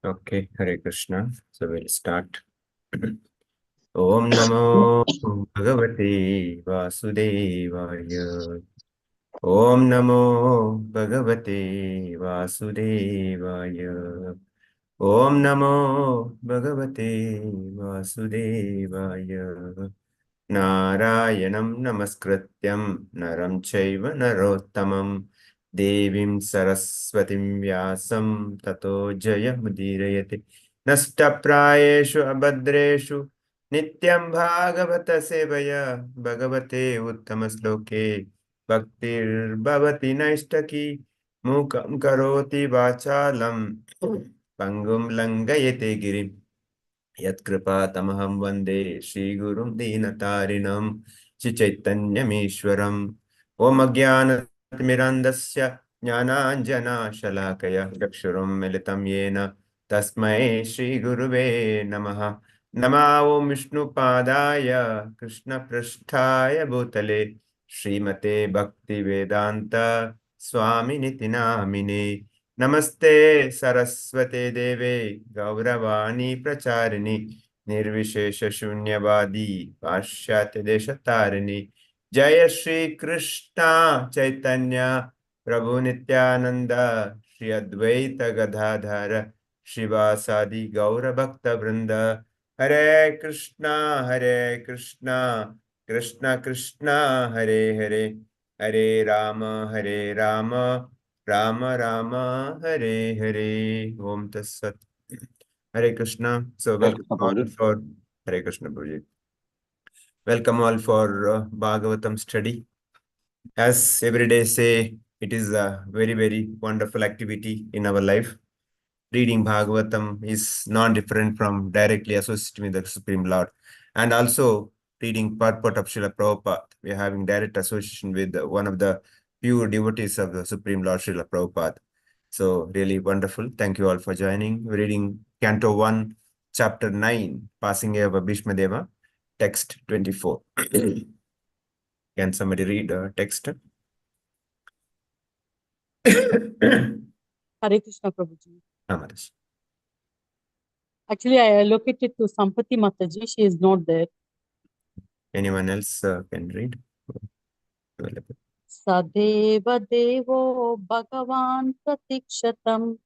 Okay, Hare Krishna. So we'll start. Om Namo Bhagavate Vasudevaya. Om Namo Bhagavate Vasudevaya. Om Namo Bhagavate Vasudevaya. Narayanam Namaskrityam Naram Chaiva Narottamam Devim Saraswatim Vyasam Tato Jaya Mudirayate Nashtaprayeshu Abhadreshu Nityam Bhagavata Sevaya Bhagavate Uttamasloke Bhaktir Bhavati Naistaki Mukam Karoti Vachalam Pangum Langayate Girim यत्कृपातमहं वन्दे श्रीगुरुं दीनतारिणं श्रीचैतन्यमीश्वरम् ॐ अज्ञानतिमिरन्धस्य ज्ञानाञ्जनशलाकया चक्षुरुन्मिलितं येन तस्मै श्रीगुरुवे नमः। नमः ॐ विष्णुपादाय कृष्णपृष्ठाय भूतले श्रीमते भक्तिवेदान्त स्वामिनिति नामिने। नमस्ते सरस्वते देवे गौरवाणी प्रचारिणि निर्विशेष शून्यवादी पाश्चात्य देशतारिणि। जय श्री कृष्णा चैतन्य प्रभु नित्यानंद श्री अद्वैत गदाधर शिवासादि गौर भक्त वृंद। हरे कृष्णा कृष्ण कृष्ण हरे हरे, हरे Ram Ram Ram Hare Hare. Om Tassat. Hare Krishna. So welcome all for Hare Krishna Prabhuji. Welcome all for Bhagavatam study. As every day say, it is a very wonderful activity in our life. Reading Bhagavatam is non-different from directly associated with the Supreme Lord. And also reading purport of Srila Prabhupada. We are having direct association with one of the pure devotees of the Supreme Lord Srila Prabhupada. So really wonderful. Thank you all for joining. We're reading Canto 1, Chapter 9, Passing Away of Bhishma Deva, text 24. Can somebody read text? Hare Krishna Prabhuji. Amaras. Actually, I allocated to Sampati Mataji. She is not there. Anyone else can read? Available. Sadeva Devo Bhagavan Pratikshatam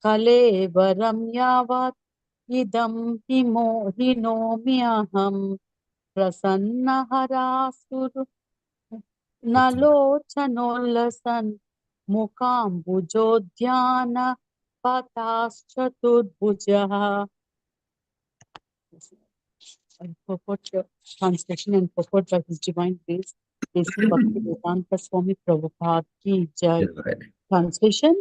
Kalevaram Yavat Idam Hinomiyaham Prasanna Harasuru Nalochanollasan Mukambujodhyana Pataschaturbujaha. Purport translation and purport by His Divine Grace, A.C. Bhaktivedanta Swami Prabhupada Ki Jai. Translation: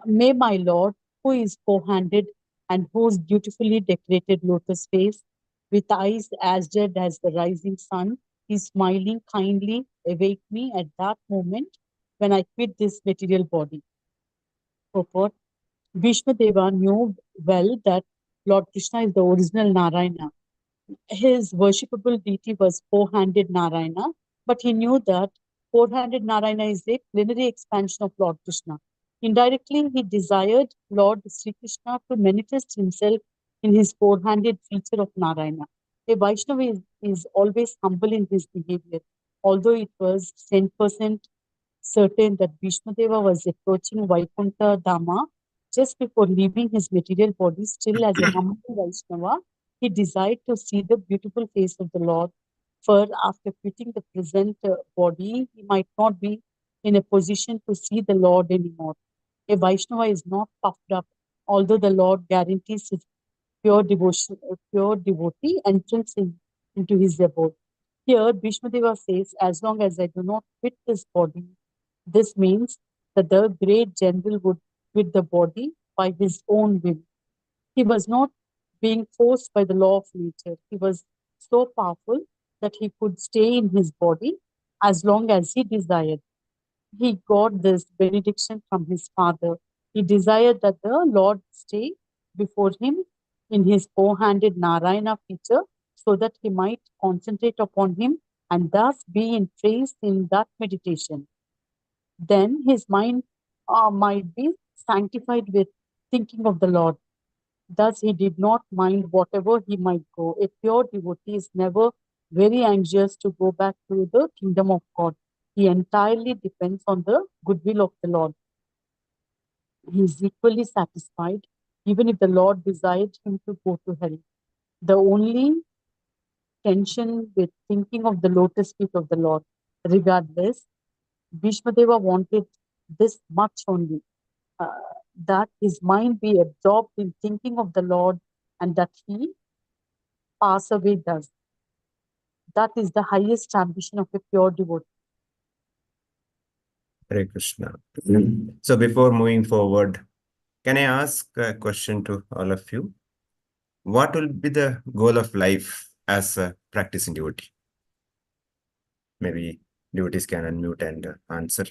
May my Lord, who is four-handed and whose beautifully decorated lotus face, with eyes as red as the rising sun, is smiling kindly, awake me at that moment when I quit this material body. Purport: Bhishma Deva knew well that Lord Krishna is the original Narayana. His worshipable deity was four-handed Narayana, but he knew that four-handed Narayana is a plenary expansion of Lord Krishna. Indirectly, he desired Lord Sri Krishna to manifest himself in his four-handed feature of Narayana. A Vaishnava is always humble in his behavior. Although it was 10% certain that Bhishmadeva was approaching Vaikuntha Dhamma just before leaving his material body, still as a humble Vaishnava, he desired to see the beautiful face of the Lord. For after quitting the present body, he might not be in a position to see the Lord anymore. A Vaishnava is not puffed up, although the Lord guarantees his pure devotion, pure devotee entrance into his abode. Here, Bhishmadeva says, as long as I do not quit this body, this means that the great general would quit the body by his own will. He was not being forced by the law of nature. He was so powerful that he could stay in his body as long as he desired. He got this benediction from his father. He desired that the Lord stay before him in his four-handed Narayana feature so that he might concentrate upon him and thus be entranced in that meditation. Then his mind might be sanctified with thinking of the Lord. Thus, he did not mind whatever he might go. A pure devotee is never very anxious to go back to the kingdom of God. He entirely depends on the goodwill of the Lord. He is equally satisfied, even if the Lord desired him to go to hell. The only tension with thinking of the lotus feet of the Lord. Regardless, Bhishmadeva wanted this much only, that his mind be absorbed in thinking of the Lord and that he pass away thus. That is the highest ambition of a pure devotee. Hare Krishna. So before moving forward, can I ask a question to all of you? What will be the goal of life as a practicing devotee? Maybe devotees can unmute and answer.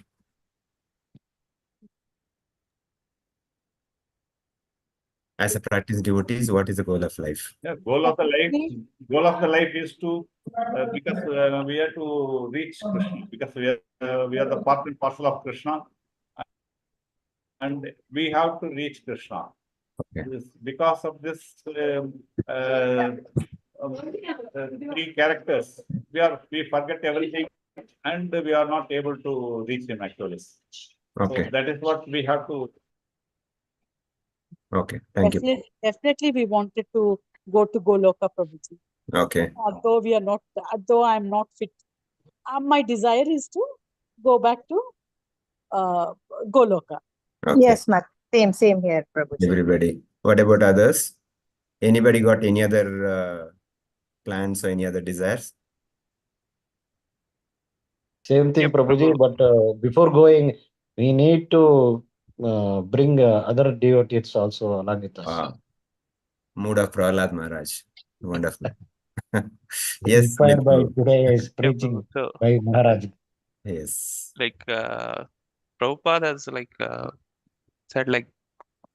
As a practicing devotees, what is the goal of life? Yeah, goal of the life is to because we have to reach Krishna, because we are the part and parcel of Krishna, and we have to reach Krishna. Okay. Because of this three characters, we forget everything, and we are not able to reach him actually. Okay. So that is what we have to. Okay. Thank you. Definitely, we wanted to go to Goloka, Prabhuji. Okay. Although we are not, although I am not fit, my desire is to go back to Goloka. Okay. Yes, same here, Prabhuji. Everybody. What about others? Anybody got any other plans or any other desires? Same thing, Yep, Prabhuji, Prabhu. but before going, we need to bring other devotees also along with us. Mood of Prahlad Maharaj. Wonderful. Yes, Inspired by Mithu. today's Yeah, preaching Prabhu. So, by Maharaj. Yes. like, Prabhupada has said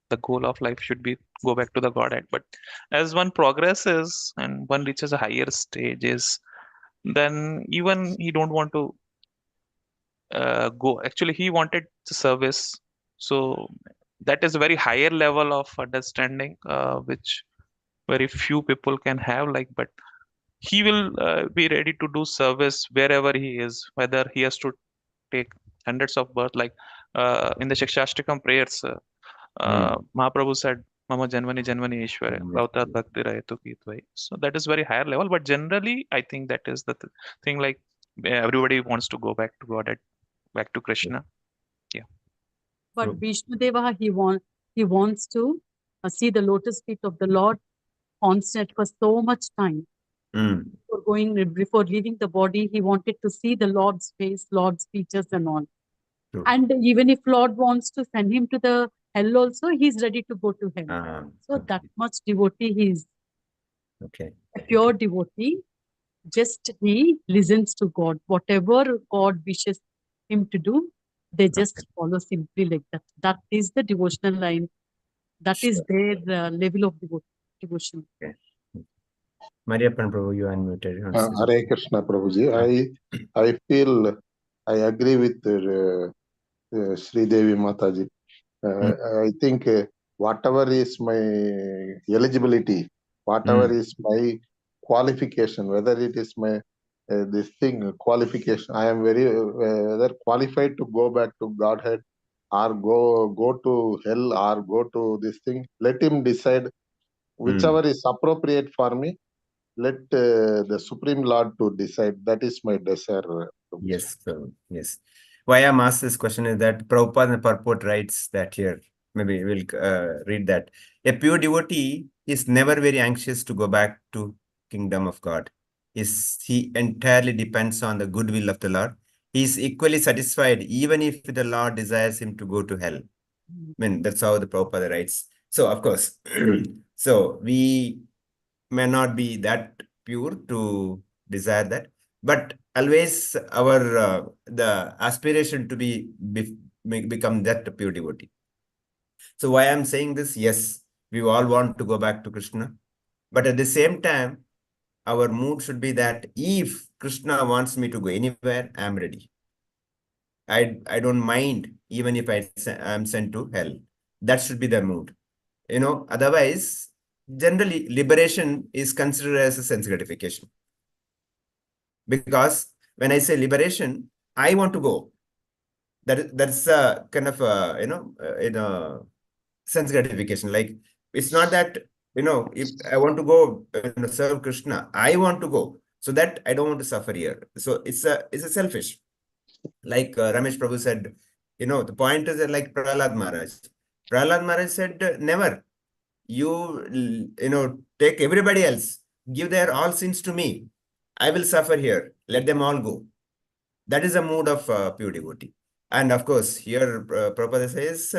the goal of life should be go back to the Godhead. But as one progresses and one reaches a higher stages, then even he don't want to go. Actually, he wanted the service. So that is a very higher level of understanding, which very few people can have. But he will be ready to do service wherever he is, whether he has to take hundreds of births. In the Shikshashtakam prayers, Mahaprabhu said, Mama Janvani Janvani Ishwara, Bhavtat Bhakti Rahetu Ki Tvai. So that is very higher level, but generally, I think that is the thing. Everybody wants to go back to God, back to Krishna. But Bhishmadeva, he wants to see the lotus feet of the Lord constant for so much time. Before leaving the body, he wanted to see the Lord's face, Lord's features and all. True. And even if Lord wants to send him to the hell also, he's ready to go to hell. So Okay. that much devotee he is. Okay. A pure devotee, just he listens to God. Whatever God wishes him to do, they just follow simply like that. That is the devotional line. That is their level of devotion. Okay. Mariappan Prabhu, you unmuted. Hare Krishna Prabhuji. I feel I agree with Sri Devi Mataji. I think whatever is my eligibility, whatever is my qualification, whether it is my this thing qualification, I am very whether qualified to go back to Godhead or go to hell or go to this thing. Let him decide whichever is appropriate for me. Let the Supreme Lord to decide. That is my desire. Yes, sir. Yes. Why I'm asked this question is that Prabhupada in the purport writes that here. Maybe we'll read that. A pure devotee is never very anxious to go back to kingdom of God. He entirely depends on the goodwill of the Lord. He is equally satisfied even if the Lord desires him to go to hell. I mean, that's how the Prabhupada writes. So, of course, so we may not be that pure to desire that, but always our the aspiration to become that pure devotee. So why I'm saying this, yes, we all want to go back to Krishna, but at the same time, our mood should be that if Krishna wants me to go anywhere, I'm ready. I don't mind even if I'm sent to hell. That should be the mood. Otherwise, generally liberation is considered as a sense gratification. Because when I say liberation, I want to go. That's a kind of sense gratification. Like, it's not that, if I want to go serve Krishna, I want to go so that I don't want to suffer here. So it's a selfish. Like Ramesh Prabhu said, the point is that, like Prahlad Maharaj. Prahlad Maharaj said, never. Take everybody else, give their all sins to me. I will suffer here. Let them all go. That is a mood of pure devotee. And of course, here Prabhupada says,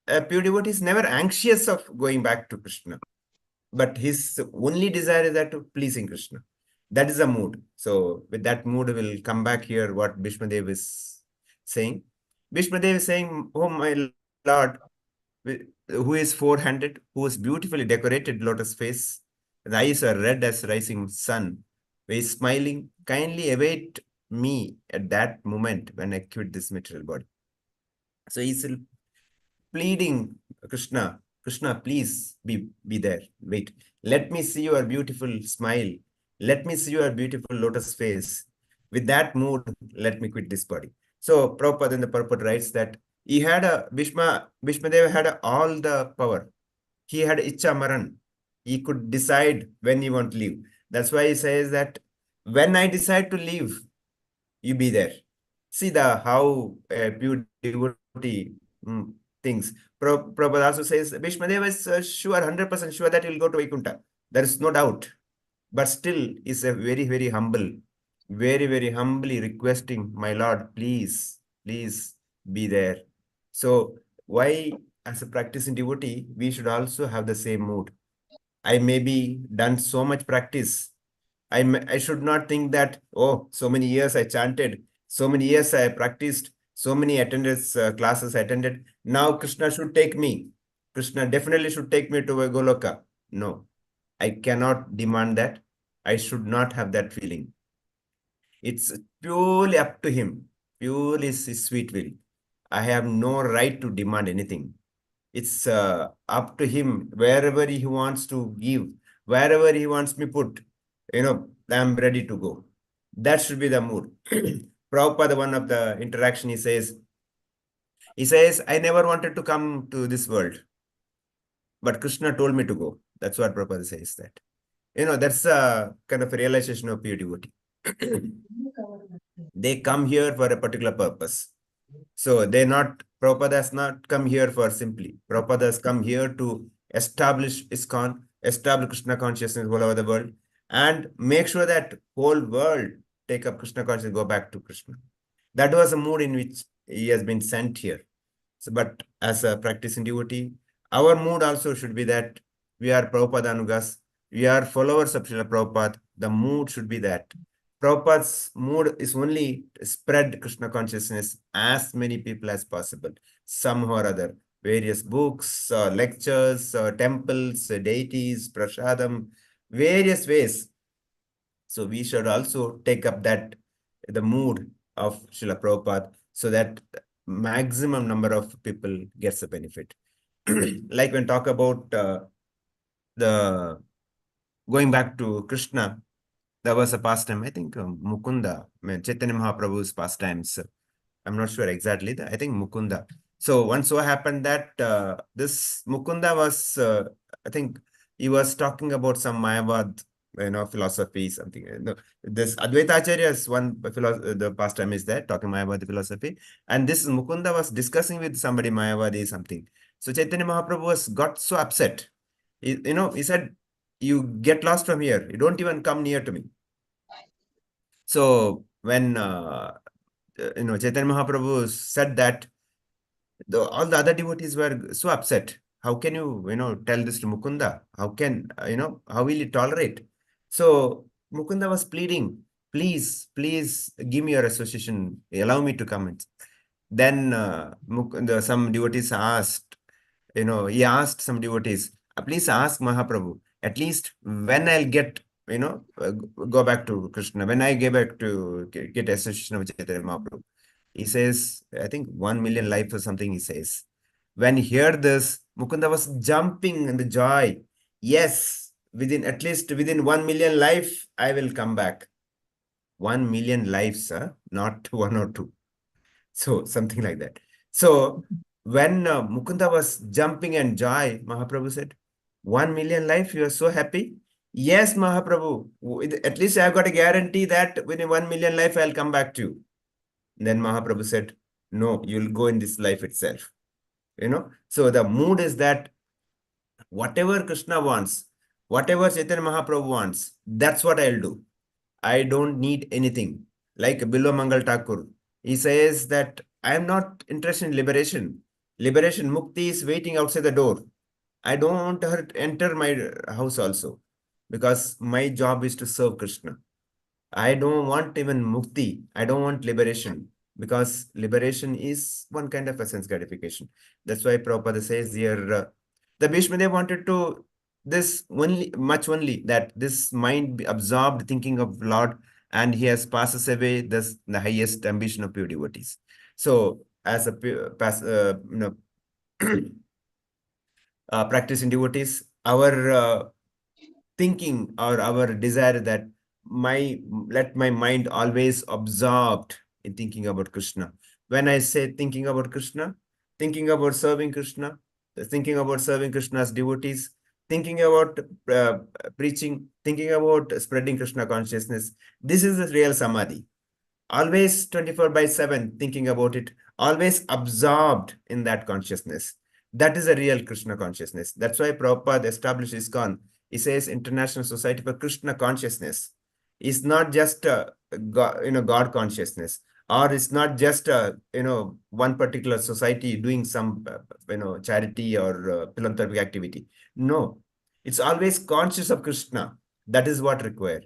a pure devotee is never anxious of going back to Krishna, but his only desire is that to pleasing Krishna. That is a mood. So with that mood, we'll come back here what Bhishmadev is saying. Bhishmadev is saying, oh my Lord, who is four-handed, whose beautifully decorated lotus face, the eyes are red as rising sun, who is smiling, kindly await me at that moment when I quit this material body. So he's pleading Krishna, Krishna, please be there. Wait, let me see your beautiful smile. Let me see your beautiful lotus face. With that mood, let me quit this body. So Prabhupada in the purport writes that he had Bhishmadeva had all the power. He had Icha Maran. He could decide when he want to leave. That's why he says that when I decide to leave, you be there. See how pure devotee things. Prabhupada also says Bhishmadeva is sure, 100% sure that he'll go to Vaikuntha. There is no doubt. But still is a very, very humble, very, very humbly requesting, my Lord, please, please be there. So why, as a practicing devotee, we should also have the same mood. I may be done so much practice. I should not think that, oh, so many years I chanted, so many years I practiced, so many attendance classes I attended. Now Krishna should take me. Krishna definitely should take me to a Goloka. No, I cannot demand that. I should not have that feeling. It's purely up to him, purely his sweet will. I have no right to demand anything. It's up to him, wherever he wants to give, wherever he wants me put, I'm ready to go. That should be the mood. Prabhupada, one of the interaction, he says, I never wanted to come to this world, but Krishna told me to go. That's what Prabhupada says that. That's a kind of a realization of pure devotee. They come here for a particular purpose. So Prabhupada has not come here for simply. Prabhupada has come here to establish ISKCON, establish Krishna consciousness all over the world, and make sure that whole world take up Krishna consciousness, go back to Krishna. That was a mood in which he has been sent here. So, but as a practicing devotee, our mood also should be that we are Prabhupada Anugas, we are followers of Srila Prabhupada. The mood should be that. Prabhupada's mood is only spread Krishna consciousness as many people as possible, somehow or other. Various books, lectures, temples, deities, prasadam, various ways. So we should also take up the mood of Srila Prabhupada so that maximum number of people gets the benefit. Like when talk about the going back to Krishna, there was a pastime, I think Mukunda, Chaitanya Mahaprabhu's pastimes. I'm not sure exactly. I think Mukunda. So once so happened that this Mukunda was, I think he was talking about some Mayavad, philosophy, something. This Advaita Acharya's one the pastime is there, talking Mayavadi philosophy. And this Mukunda was discussing with somebody Mayavadi something. So Chaitanya Mahaprabhu got so upset. He said, you get lost from here. You don't even come near to me. So when Chaitanya Mahaprabhu said that, all the other devotees were so upset. How can you tell this to Mukunda? How can how will you tolerate? So Mukunda was pleading, please give me your association, allow me to come. Then some devotees asked, he asked some devotees, please ask Mahaprabhu, at least when I'll get, go back to Krishna, when I get back to get association with Chaitanya Mahaprabhu. He says, I think 1 million life or something he says. When he heard this, Mukunda was jumping in the joy. yes, at least within 1 million life, I will come back. 1 million lives, not one or two. So something like that. So when Mukunda was jumping and joy, Mahaprabhu said, 1 million life, you are so happy? Yes, Mahaprabhu. At least I've got a guarantee that within 1 million life, I'll come back to you. Then Mahaprabhu said, no, you'll go in this life itself. So the mood is that whatever Krishna wants, whatever Chaitanya Mahaprabhu wants, that's what I'll do. I don't need anything. Like Bilwa Mangal Thakur, he says that I am not interested in liberation. Liberation, Mukti is waiting outside the door. I don't want her to enter my house also, because my job is to serve Krishna. I don't want even mukti. I don't want liberation, because liberation is one kind of a sense gratification. That's why Prabhupada says here, the Bhishmadev wanted to this only that this mind be absorbed thinking of Lord, and he has passes away the highest ambition of pure devotees. So as a practicing devotees, our thinking or our desire that let my mind always absorbed in thinking about Krishna. When I say thinking about Krishna, thinking about serving Krishna, thinking about serving Krishna's devotees, thinking about preaching, thinking about spreading Krishna consciousness. This is the real samadhi. Always 24/7 thinking about it, always absorbed in that consciousness. That is a real Krishna consciousness. That's why Prabhupada established ISKCON. He says International Society for Krishna Consciousness. It's not just God consciousness, or it's not just one particular society doing some charity or philanthropic activity. No, it's always conscious of Krishna. That is what required.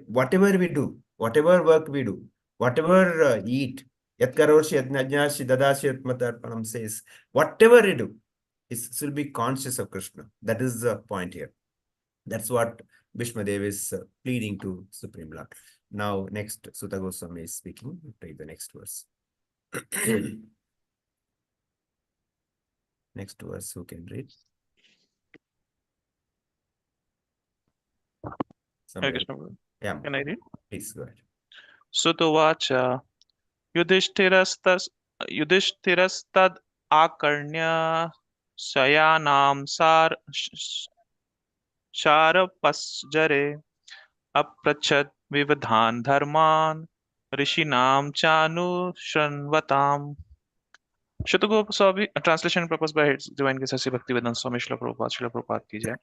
Whatever we do, whatever work we do, whatever eat, yat karoshi yat najnashi dadashi yat matarpanam says, whatever we do, it will be conscious of Krishna. That is the point here. That's what Bhishmadev is pleading to Supreme Lord. Now, next, Sutta Goswami is speaking. Take the next verse. Next verse, who can read? Hare Somebody. Krishna Prabhu. Yeah, Can I read? please go ahead. Sutovacha Yudhishthirastad Akarnya Sayanam Sharapasjare Aprachat Vivadhan Dharman Rishinam Chanu Shanvatam. Shutagop Goswami, translation proposed by His Divine Grace Sri Bhaktivedanta Swami Srila Prabhupada ki jai.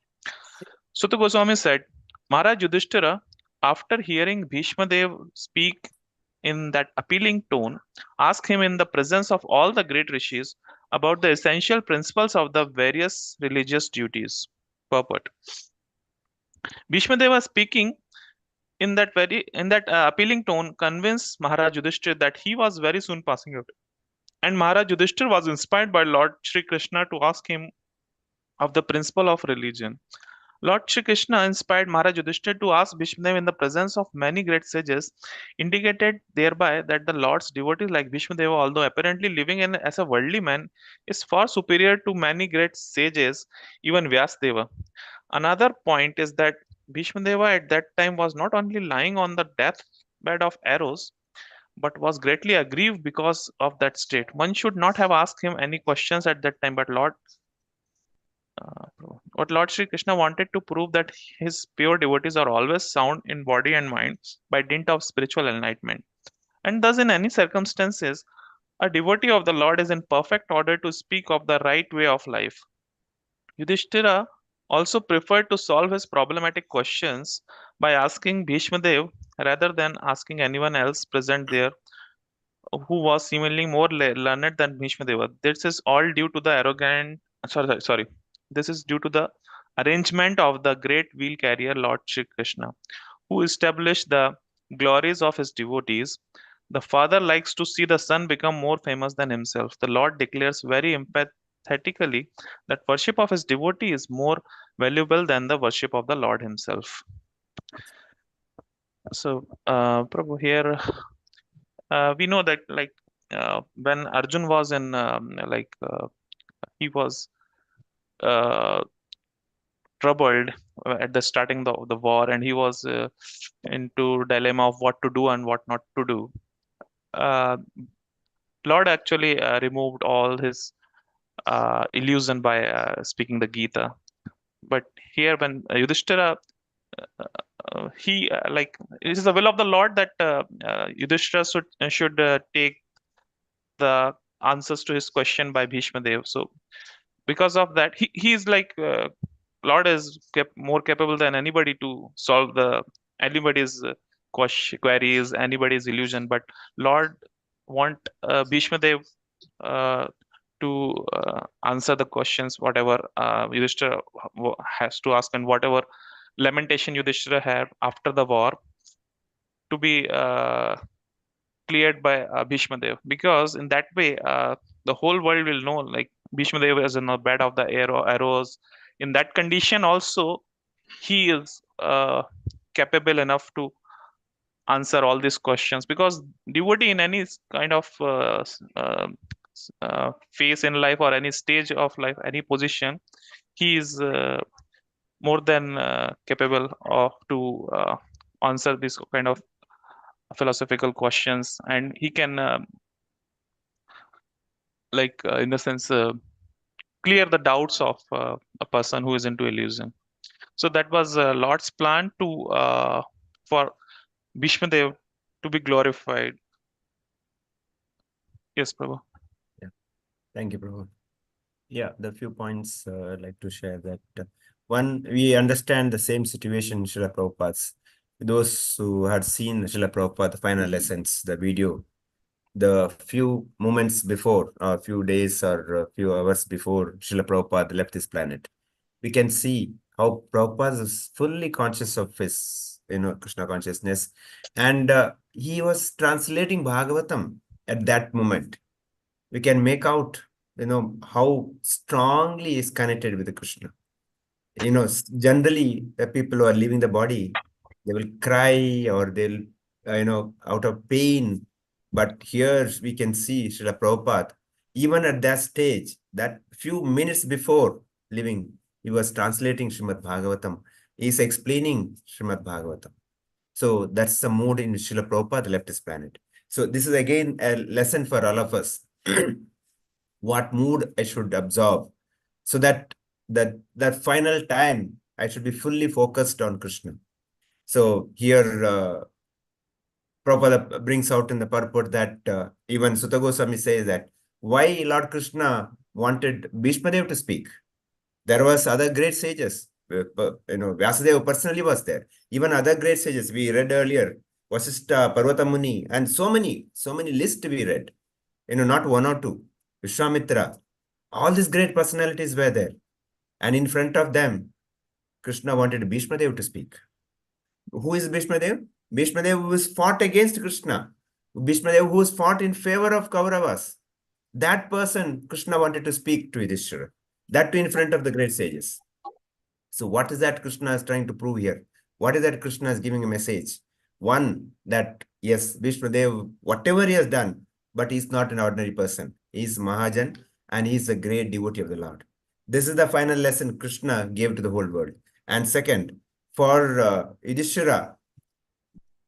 Sutta Goswami said, Maharaj Yudhishthira, after hearing Bhishma Dev speak in that appealing tone, asked him in the presence of all the great rishis about the essential principles of the various religious duties. Purport. Bhishma Dev was speaking in that appealing tone, convinced Maharaj Yudhishthira that he was very soon passing away. And Maharaj Yudhishthira was inspired by Lord Shri Krishna to ask him of the principle of religion. Lord Shri Krishna inspired Maharaj Yudhishthira to ask Bhishmadev in the presence of many great sages, indicated thereby that the Lord's devotee like Bhishmadeva, although apparently living as a worldly man, is far superior to many great sages, even Vyasadeva. Another point is that Bhishmadeva at that time was not only lying on the deathbed of arrows, but was greatly aggrieved because of that state. One should not have asked him any questions at that time, but Lord Shri Krishna wanted to prove that his pure devotees are always sound in body and mind by dint of spiritual enlightenment. And thus, in any circumstances, a devotee of the Lord is in perfect order to speak of the right way of life. Yudhishthira also preferred to solve his problematic questions by asking Bhishmadev rather than asking anyone else present there who was seemingly more learned than Bhishmadeva. This is all due to the This is due to the arrangement of the great wheel carrier Lord Shri Krishna, who established the glories of his devotees. The father likes to see the son become more famous than himself. The Lord declares very emphatically that worship of his devotee is more valuable than the worship of the Lord himself. So, Prabhu, here we know that when Arjun was in he was troubled at the starting of the war, and he was into dilemma of what to do and what not to do. Lord actually removed all his illusion by speaking the Gita. But here, when Yudhishthira, like, it is the will of the Lord that Yudhishthira should take the answers to his question by Bhishma Dev. So because of that, he is like, Lord is more capable than anybody to solve anybody's queries, anybody's illusion. But Lord want Bhishma Dev to answer the questions, whatever Yudhishthira has to ask, and whatever lamentation Yudhishthira had after the war to be cleared by Bhishma Dev, because in that way the whole world will know, like, Bhishma Dev is in the bed of the arrows. In that condition also, he is capable enough to answer all these questions, because devotee in any kind of phase in life or any stage of life, any position, he is more than capable of to answer this kind of philosophical questions, and he can in the sense clear the doubts of a person who is into illusion. So that was Lord's plan to for Bhishma Dev to be glorified. Yes, Prabhu. Thank you, Prabhu. Yeah, the few points I'd like to share that. One, we understand the same situation in Srila Prabhupada's. Those who had seen Srila Prabhupada, the final lessons, the video, the few moments before, a few days or a few hours before Srila Prabhupada left this planet, we can see how Prabhupada is fully conscious of his, Krishna consciousness. And he was translating Bhagavatam at that moment. We can make out, how strongly he is connected with Krishna. Generally, the people who are leaving the body, they will cry or they'll, out of pain. But here we can see Srila Prabhupada, even at that stage, that few minutes before leaving, he was translating Srimad Bhagavatam. He's explaining Srimad Bhagavatam. So that's the mood in Srila Prabhupada left this planet. So this is again a lesson for all of us. What mood I should absorb, so that final time I should be fully focused on Krishna. So here Prabhupada brings out in the purport that even Sutta Goswami says that why Lord Krishna wanted Bhishma Dev to speak. There was other great sages. Vyasadeva personally was there. Even other great sages we read earlier, Vasishtha, Parvata Muni, and so many lists we read. Not one or two. Vishwamitra, all these great personalities were there. And in front of them, Krishna wanted Bhishma Dev to speak. Who is Bhishma Dev? Bhishma Dev who was fought against Krishna. Bhishma Dev who was fought in favor of Kauravas. That person, Krishna wanted to speak to Yudhishthira. That too in front of the great sages. So what is that Krishna is trying to prove here? What is that Krishna is giving a message? One, that yes, Bhishma Dev, whatever he has done, but he's not an ordinary person. He's Mahajan and he's a great devotee of the Lord. This is the final lesson Krishna gave to the whole world. And second, for Yudhishthira,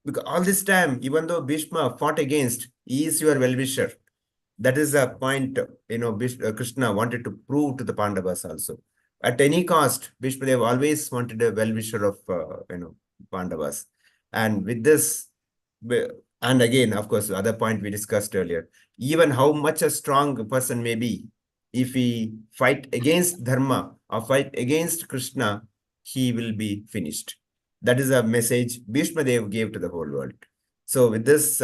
because all this time, even though Bhishma fought against, he is your well-wisher. That is a point, Krishna wanted to prove to the Pandavas also. At any cost, Bhishma Dev always wanted a well-wisher of, Pandavas. And with this, and again, of course, the other point we discussed earlier, even how much a strong person may be, if he fight against Dharma or fight against Krishna, he will be finished. That is a message Bhishma Dev gave to the whole world. So with this,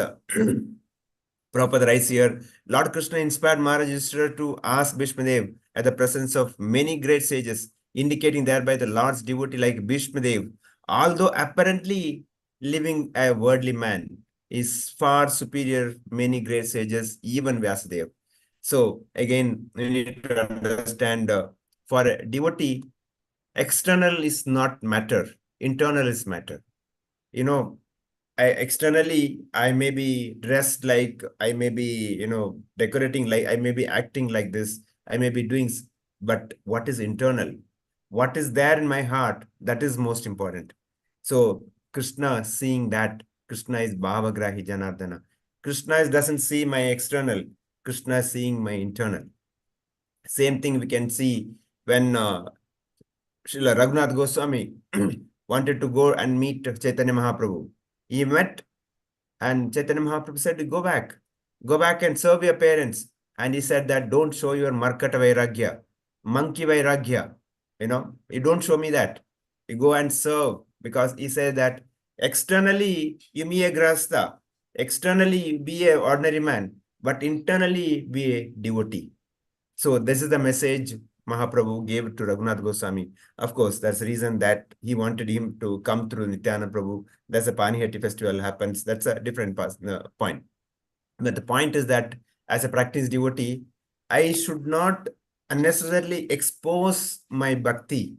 Prabhupada writes here, Lord Krishna inspired Maharaj Yudhishthira to ask Bhishma Dev at the presence of many great sages, indicating thereby the Lord's devotee like Bhishma Dev, although apparently living a worldly man, is far superior many great sages, even Vyasadeva. So again, we need to understand for a devotee, external is not matter, internal is matter. Externally, I may be dressed like, I may be, decorating like, I may be acting like this, I may be doing, but what is internal? What is there in my heart, that is most important. So Krishna seeing that, Krishna is Bhavagrahi Janardana. Krishna doesn't see my external, Krishna is seeing my internal. Same thing we can see when Srila Raghunath Goswami wanted to go and meet Chaitanya Mahaprabhu. He met, and Chaitanya Mahaprabhu said, go back and serve your parents. And he said that don't show your Markata Vairagya, monkey Vairagya. You don't show me that. You go and serve, because he said that externally you be a grasta, externally you be an ordinary man, but internally be a devotee. So this is the message Mahaprabhu gave to Raghunath Goswami. Of course, that's the reason that he wanted him to come through Nityananda Prabhu. That's a Panihati festival happens. That's a different point. But the point is that as a practiced devotee, I should not unnecessarily expose my bhakti,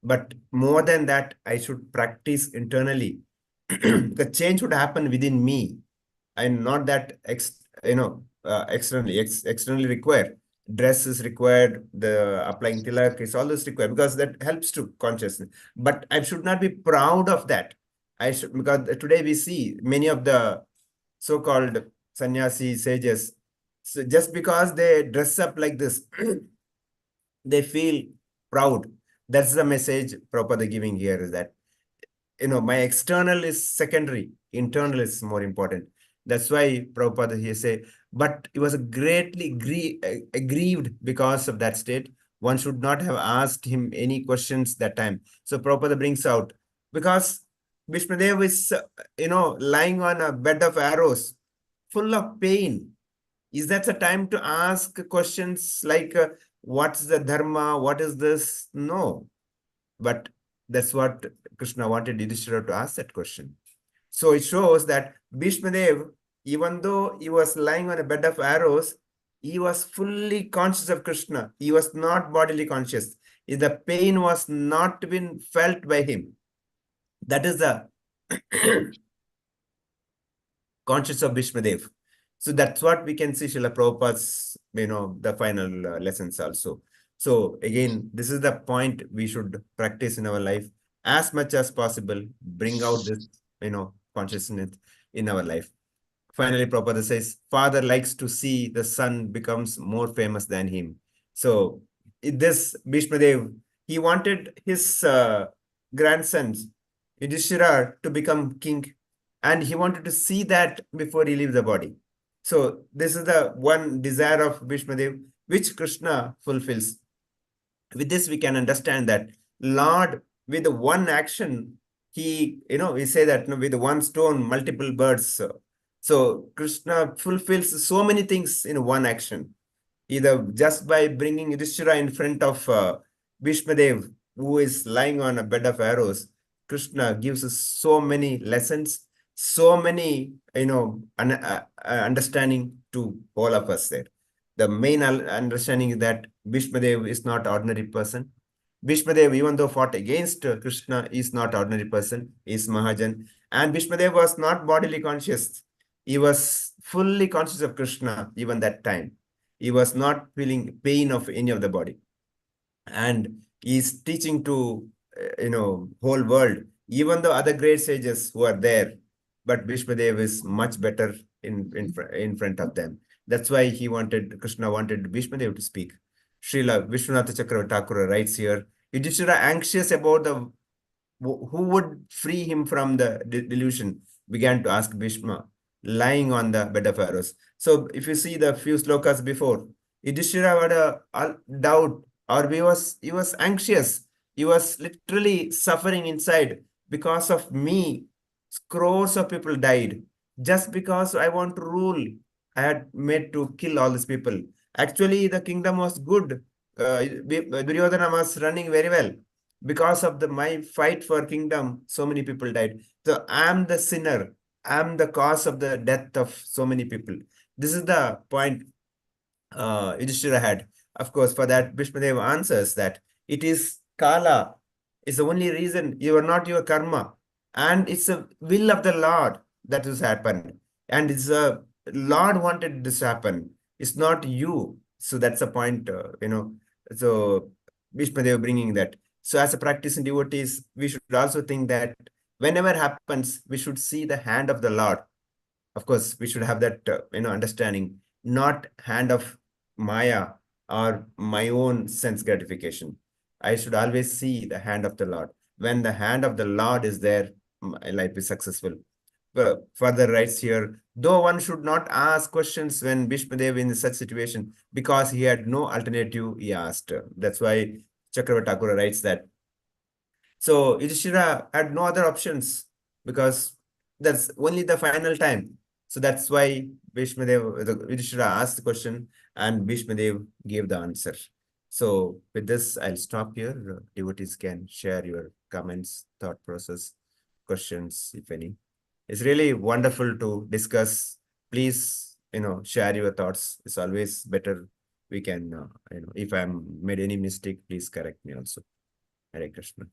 but more than that, I should practice internally. The change would happen within me, and not that externally required. Dress is required, the applying tilak is always required, because that helps to consciousness. But I should not be proud of that. Because today we see many of the so-called sannyasi sages, so just because they dress up like this, they feel proud. That's the message Prabhupada giving here, is that my external is secondary, internal is more important. That's why Prabhupada here say, but he was greatly aggrieved because of that state. One should not have asked him any questions that time. So Prabhupada brings out, because Vishnudev is, lying on a bed of arrows, full of pain. Is that the time to ask questions like, what's the dharma? What is this? No. But that's what Krishna wanted Yudhishthira to ask that question. So it shows that Bhishmadev, even though he was lying on a bed of arrows, he was fully conscious of Krishna. He was not bodily conscious. The pain was not been felt by him. That is the conscious of Bhishmadev. So that's what we can see Srila Prabhupada's, the final lessons also. So again, this is the point we should practice in our life as much as possible. Bring out this, consciousness in our life. Finally, Prabhupada says, father likes to see the son becomes more famous than him. So this Bhishmadev, he wanted his grandsons, Yudhishthira, to become king. And he wanted to see that before he leaves the body. So this is the one desire of Bhishmadev, which Krishna fulfills. With this, we can understand that Lord, with one action, we say that with one stone, multiple birds. So Krishna fulfills so many things in one action. Either just by bringing Yudhishthira in front of Bhishmadev, who is lying on a bed of arrows, Krishna gives us so many lessons, so many, understanding to all of us there. The main understanding is that Bhishmadev is not ordinary person. Bhishmadev, even though fought against Krishna, is not ordinary person, is Mahajan. And Bhishmadev was not bodily conscious. He was fully conscious of Krishna even that time. He was not feeling pain of any of the body. And he's teaching to, whole world, even though other great sages who are there, but Bhishmadev is much better in front of them. That's why Krishna wanted Bhishmadev to speak. Srila Vishwanath Chakravarti Thakur writes here, Yudhishthira anxious about who would free him from the delusion, began to ask Bhishma, lying on the bed of arrows. So if you see the few slokas before, Yudhishthira had a doubt, or he was anxious. He was literally suffering inside. Because of me, crores of people died. Just because I want to rule, I had made to kill all these people. Actually, the kingdom was good. Duryodhana was running very well. Because of my fight for kingdom, so many people died. So I am the sinner. I am the cause of the death of so many people. This is the point Yudhishthira had. Of course, for that, Bhishmadev answers that it is Kala. It's the only reason. You are not your karma. And it's a will of the Lord that has happened. And it's a Lord wanted this to happen. It's not you. So that's the point, So Bhishmadev bringing that. So as a practicing devotees, we should also think that whenever happens, we should see the hand of the Lord. Of course, we should have that understanding, not hand of Maya or my own sense gratification. I should always see the hand of the Lord. When the hand of the Lord is there, my life is successful. Further writes here, though one should not ask questions when Bhishmadev in such situation, because he had no alternative, he asked. That's why Chakravarti Thakura writes that. So Yudhishthira had no other options because that's only the final time. So that's why Yudhishthira asked the question and Bhishmadev gave the answer. So with this, I'll stop here. Devotees can share your comments, thought process, questions, if any. It's really wonderful to discuss. Please, share your thoughts. It's always better. We can, if I'm made any mistake, please correct me also. Hare Krishna.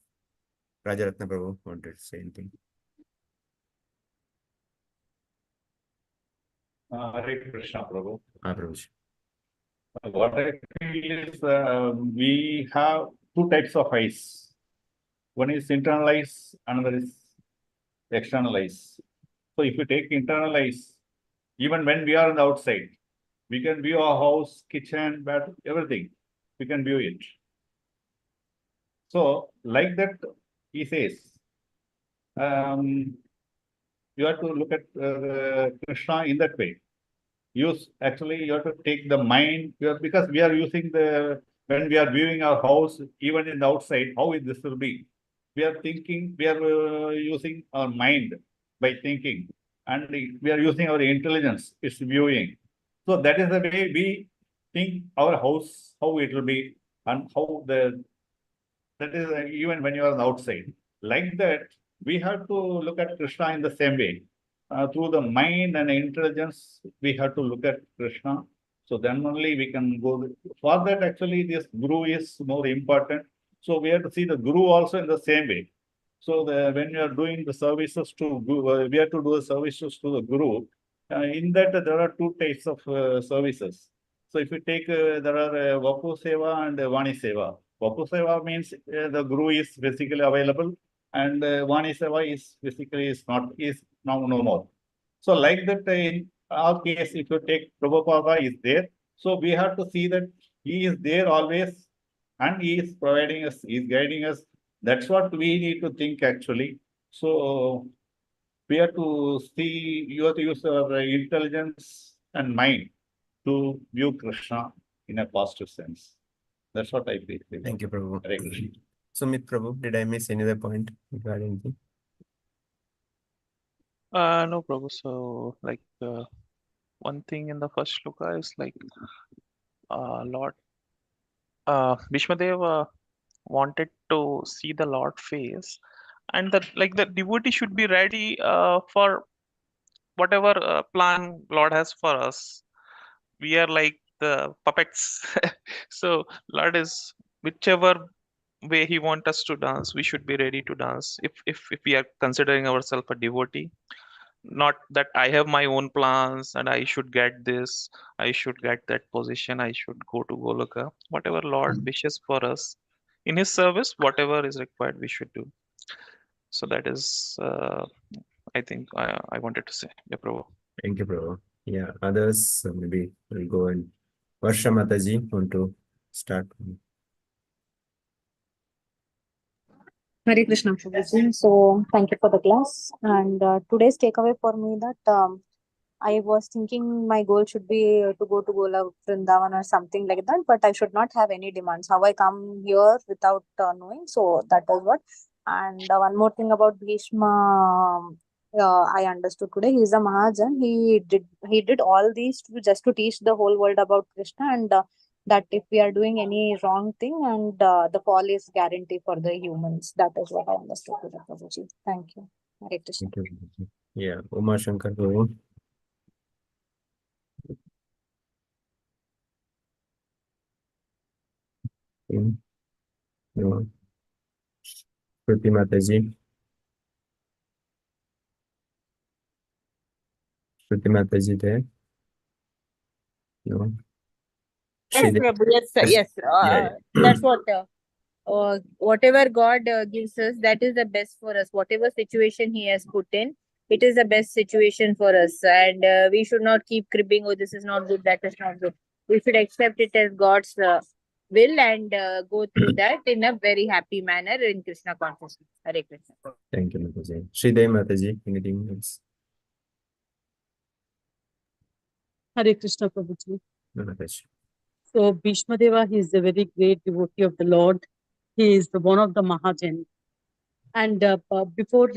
Rajaratna Prabhu wanted to say anything. Hare Krishna, Prabhu. Prabhuji. What I feel is we have two types of eyes. One is internal eyes, another is external eyes. So if you take internal eyes, even when we are on the outside, we can view our house, kitchen, bed, everything. We can view it. So like that, he says, you have to look at Krishna in that way. Actually, you have to take the mind, because we are using when we are viewing our house, even in the outside, how this will be. We are thinking, we are using our mind by thinking, and we are using our intelligence, it's viewing. So that is the way we think our house, how it will be, and how that is even when you are on the outside. Like that, we have to look at Krishna in the same way. Through the mind and intelligence, we have to look at Krishna. So then only we can go. For that, actually, this Guru is more important. So we have to see the Guru also in the same way. So when you are doing the services to Guru, we have to do the services to the Guru. In that, there are two types of services. So if you take, there are Vapu Seva and Vani Seva. Vapu Seva means the Guru is physically available, and Vani Seva is physically now no more. So like that, in our case, if you take Prabhupada is there, so we have to see that he is there always, and he is providing us, he is guiding us. That's what we need to think actually. So we have to see, you have to use our intelligence and mind to view Krishna in a positive sense. That's what I feel. Thank you, Prabhu. Hare Krishna. Sumit Prabhu, did I miss any other point regarding anything? No, Prabhu. So, like, one thing in the first shloka is like, Lord, Bhishmadev wanted to see the Lord face, and that like the devotee should be ready for whatever plan Lord has for us. We are like the puppets. So Lord is whichever way He wants us to dance, we should be ready to dance. If we are considering ourselves a devotee, not that I have my own plans and I should get this, I should get that position, I should go to Goloka. Whatever Lord wishes for us in His service, whatever is required, we should do. So that is, I think, I wanted to say. Yeah, Prabhu. Thank you, Prabhu. Yeah, others maybe will go and Varsha Mataji want to start. Hare Krishna, Prabhuji. So thank you for the class. And today's takeaway for me that I was thinking my goal should be to go to Gola Vrindavan or something like that, but I should not have any demands. How I come here without knowing. So that is what. And one more thing about Bhishma, I understood today. He is a Mahajan. He did all these just to teach the whole world about Krishna, and that if we are doing any wrong thing, and the fall is guarantee for the humans. That is what I understood today, Prabhuji. Thank you. Hare Krishna. Thank you. Yeah, Uma Shankar Prabhu. No. Shruti Mataji. Shruti Mataji there? No. Yes, Shri- Prabhu. Yes, sir. Yes. Yeah. That's what whatever God gives us, that is the best for us. Whatever situation He has put in, it is the best situation for us. And we should not keep cribbing, oh, this is not good, that is not good. We should accept it as God's will and go through that in a very happy manner in Krishna consciousness. Hare Krishna. Thank you, Mataji. Sridevi Mataji, anything else? Hare Krishna Prabhuji. No, Mataji. So Bhishma Deva, he is a very great devotee of the Lord. He is one of the Mahajan. And before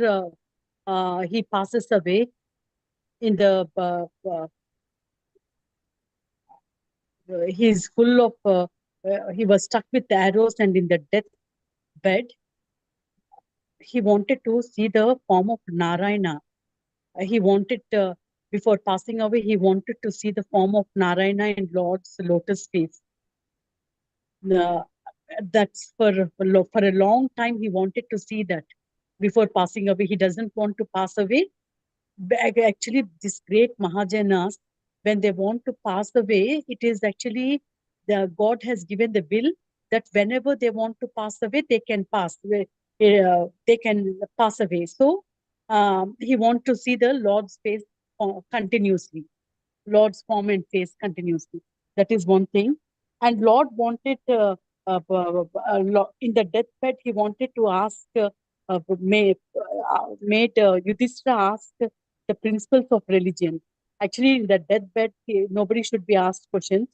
he passes away, in the he is full of he was stuck with arrows, and in the death bed he wanted to see the form of Narayana. He wanted before passing away, he wanted to see the form of Narayana in Lord's lotus face. That's for a long time he wanted to see that before passing away. He doesn't want to pass away. Actually, this great Mahajanas, when they want to pass away, it is actually God has given the will that whenever they want to pass away, they can pass. They can pass away. So he wants to see the Lord's face continuously, Lord's form and face continuously. That is one thing. And Lord wanted in the deathbed, he wanted to ask, made Yudhishthira ask the principles of religion. Actually, in the deathbed, nobody should be asked questions,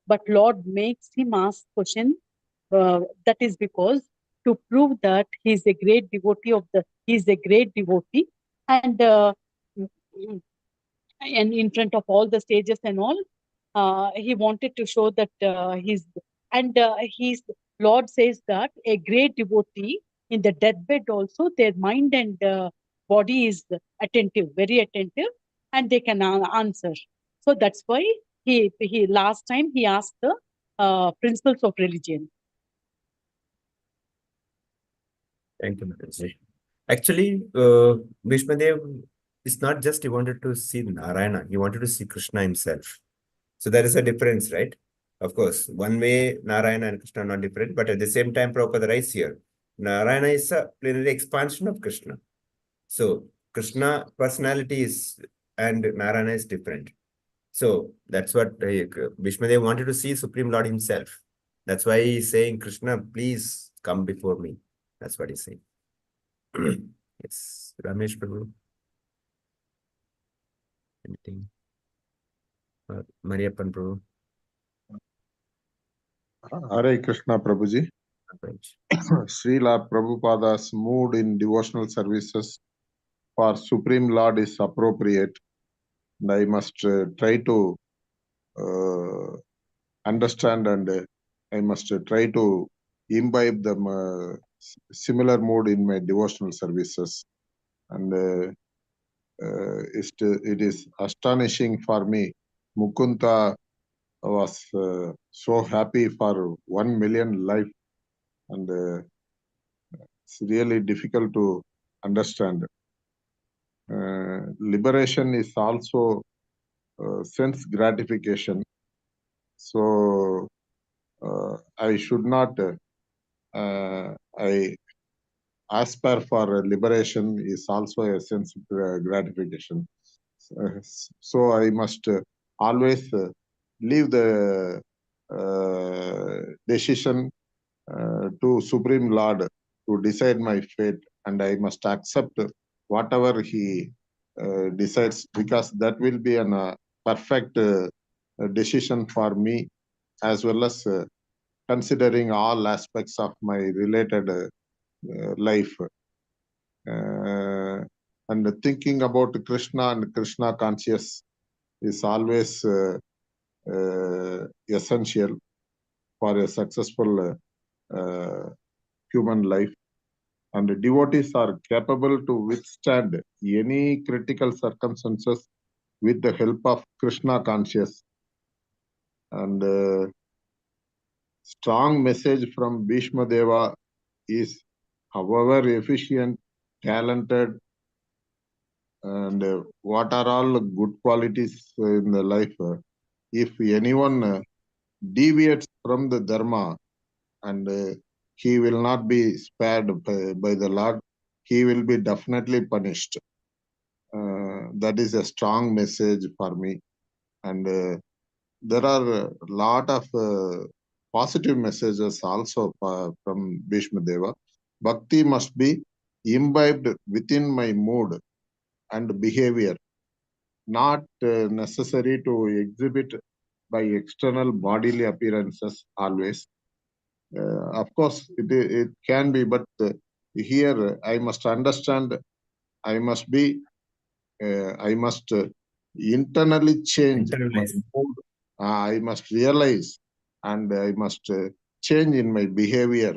but Lord makes him ask questions. That is because to prove that he is a great devotee and in front of all the stages and all, he wanted to show that Lord says that a great devotee in the deathbed also, their mind and body is attentive, very attentive, and they can answer. So that's why he last time he asked the principles of religion. Thank you, Mataji. Actually, Bhishma Dev, it's not just he wanted to see Narayana, he wanted to see Krishna himself. So there is a difference, right? Of course, one way Narayana and Krishna are not different, but at the same time, Prabhupada writes here, Narayana is a plenary expansion of Krishna. So Krishna personality is, and Narayana is different. So that's what Bhishma Dev wanted to see Supreme Lord himself. That's why he's saying, Krishna, please come before me. That's what he's saying. Yes, Ramesh Prabhu. Anything? Mariappan Prabhu. Hare Krishna Prabhuji. Srila Prabhupada's mood in devotional services for Supreme Lord is appropriate, and I must try to understand, and I must try to imbibe the similar mood in my devotional services. And it is astonishing for me. Mukunda was so happy for 1 million life, and it's really difficult to understand. Liberation is also sense gratification. So I should not, I aspire for liberation is also a sense of gratification. So I must always leave the decision to Supreme Lord to decide my fate, and I must accept whatever he decides, because that will be a perfect decision for me, as well as considering all aspects of my related life. And thinking about Krishna and Krishna conscious is always essential for a successful human life. And the devotees are capable to withstand any critical circumstances with the help of Krishna conscious. And strong message from Bhishma Deva is, however efficient, talented, and what are all good qualities in the life, if anyone deviates from the dharma and he will not be spared by the Lord. He will be definitely punished. That is a strong message for me. And there are a lot of positive messages also from Bhishma Deva. Bhakti must be imbibed within my mood and behavior, not necessary to exhibit by external bodily appearances always. Of course, it can be, but here I must understand, I must internally change my mood. I must realize, and I must change in my behavior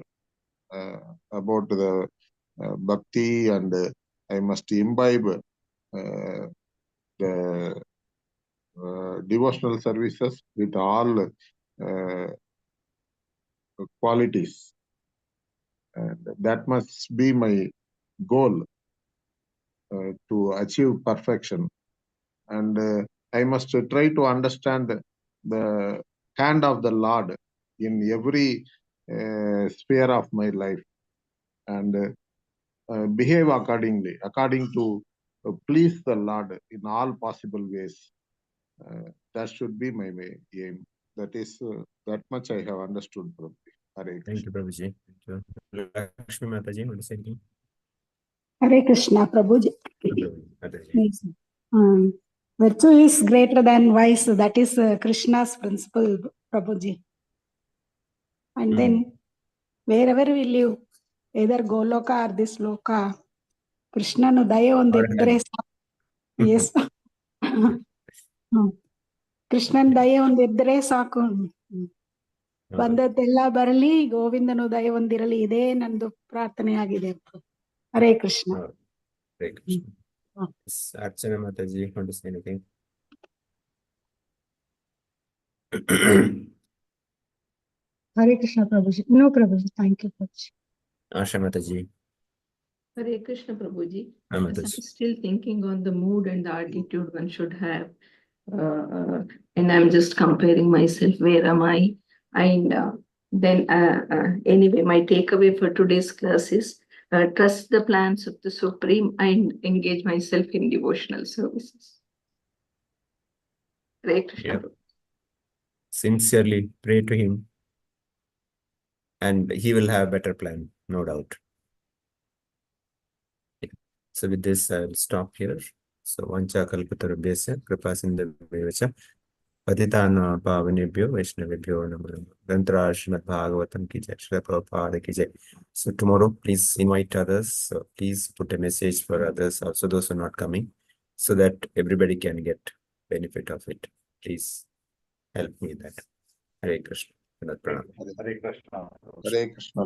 about the bhakti, and I must imbibe the devotional services with all qualities. And that must be my goal to achieve perfection. And I must try to understand the hand of the Lord in every sphere of my life, and behave accordingly, according to please the Lord in all possible ways. That should be my aim. That is that much I have understood from Hare Thank you, Prabhuji. Thank you. Lakshmi Mataji, want to say anything? Hare Krishna, Prabhuji. Mataji. Yes. Virtue is greater than vice. That is Krishna's principle, Prabhuji. And then wherever we live, either Goloka or this Loka, Krishna no daya ondiddre yes. Krishna daya ondiddre ಸಾಕು. ಬಂದದ್ದೆಲ್ಲ ಬರಲಿ, ಗೋವಿಂದನು ದಯ ಹೊಂದಿರಲಿ, ಇದೇ ನಂದು ಪ್ರಾರ್ಥನೆ ಆಗಿದೆ. Hare Krishna. Hare Krishna. Archana Mataji, want to say anything? Hare Krishna, Prabhuji. No, Prabhuji. Thank you, Prabhuji. Asha Mataji. Hare Krishna, Prabhuji. I'm I'm still thinking on the mood and the attitude one should have. And I'm just comparing myself, where am I? And then anyway, my takeaway for today's class is trust the plans of the Supreme and engage myself in devotional services. Hare Krishna. Yeah. Sincerely pray to him, and he will have a better plan, no doubt. Yeah. So with this, I'll stop here. So Vancha Kalpatarabhyasya Kripa Sindhavyevacha Patitana Pavanebhyo Vaishnavebhyo Namo Granthara Srimad Bhagavatam ki jai, Srila Prabhupada ki jai. So tomorrow, please invite others. So please put a message for others, also those who are not coming, so that everybody can get benefit of it. Please help me in that. Hare Krishna. Hare Krishna. Hare Krishna.